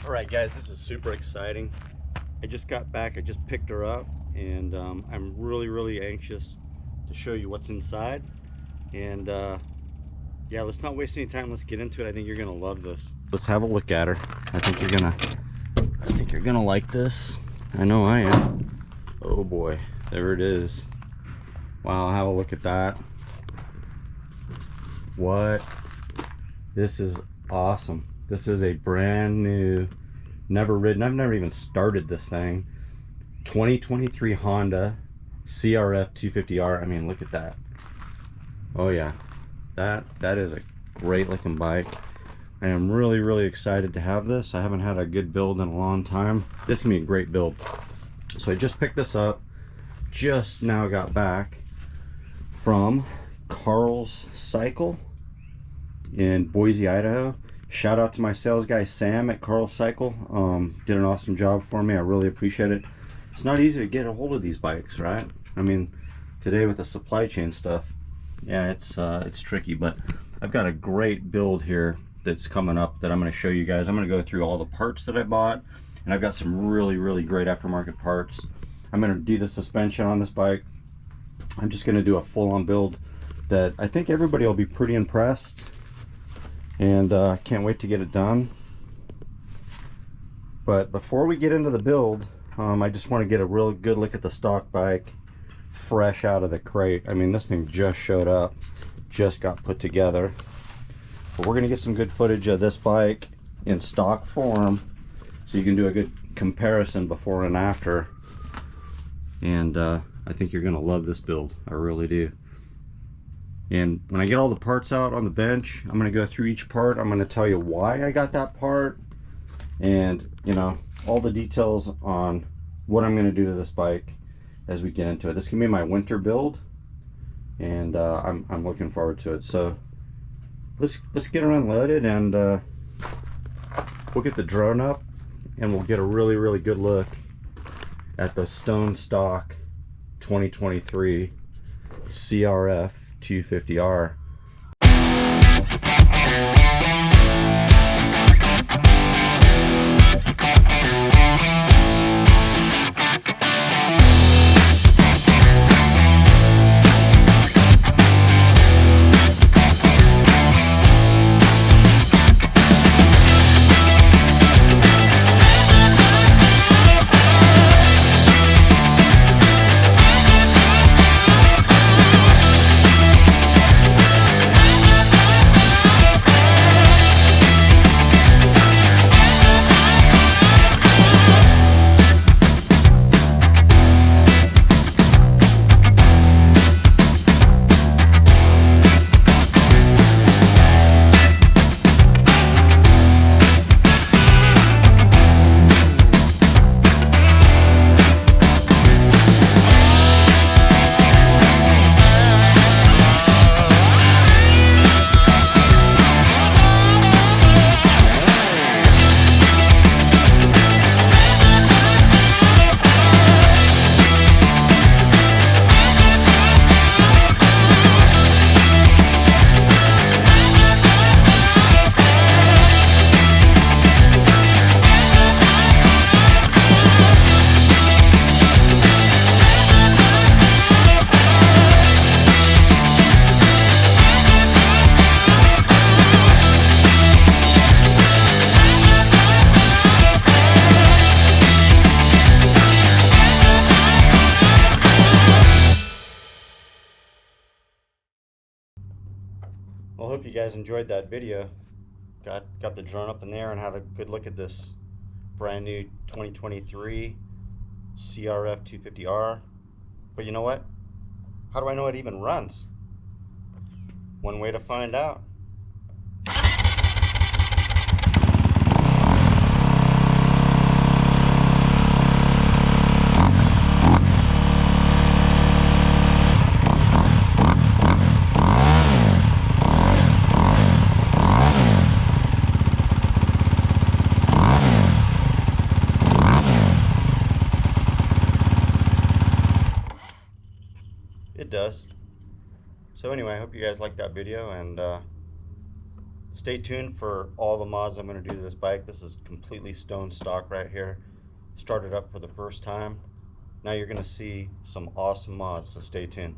All right, guys, this is super exciting. I just got back, I just picked her up, and I'm really anxious to show you what's inside. And yeah, let's not waste any time. Let's get into it. I think you're gonna love this. Let's have a look at her. I think you're gonna like this. I know I am. Oh boy, there it is. Wow, have a look at that. What? This is awesome. This is a brand new, never ridden, I've never even started this thing, 2023 Honda CRF250R. I mean, look at that. Oh yeah, that is a great looking bike. I am really excited to have this. I haven't had a good build in a long time. This can be a great build. So I just picked this up, just now got back from Carl's Cycle in Boise, Idaho. Shout out to my sales guy Sam at Carl's Cycle. Did an awesome job for me. I really appreciate it. It's not easy to get a hold of these bikes, right? I mean, today with the supply chain stuff, yeah, it's tricky. But I've got a great build here that's coming up that I'm going to show you guys. I'm going to go through all the parts that I bought, and I've got some really great aftermarket parts. I'm going to do the suspension on this bike. I'm just going to do a full-on build that I think everybody will be pretty impressed, and I can't wait to get it done. But before we get into the build, I just want to get a real good look at the stock bike fresh out of the crate. I mean, this thing just showed up, just got put together. But we're going to get some good footage of this bike in stock form so you can do a good comparison before and after. And I think you're going to love this build. I really do. And when I get all the parts out on the bench, I'm going to go through each part. I'm going to tell you why I got that part, and you know, all the details on what I'm going to do to this bike as we get into it. This can be my winter build, and I'm looking forward to it. So let's get her unloaded, and we'll get the drone up, and we'll get a really good look at the stone stock 2023 CRF 250R. Well, I hope you guys enjoyed that video. Got the drone up in there and had a good look at this brand new 2023 CRF 250R. But you know what? How do I know it even runs? One way to find out. It does. So anyway, I hope you guys liked that video, and Stay tuned for all the mods I'm going to do to this bike. This is completely stone stock right here. Started up for the first time. Now you're going to see some awesome mods, so stay tuned.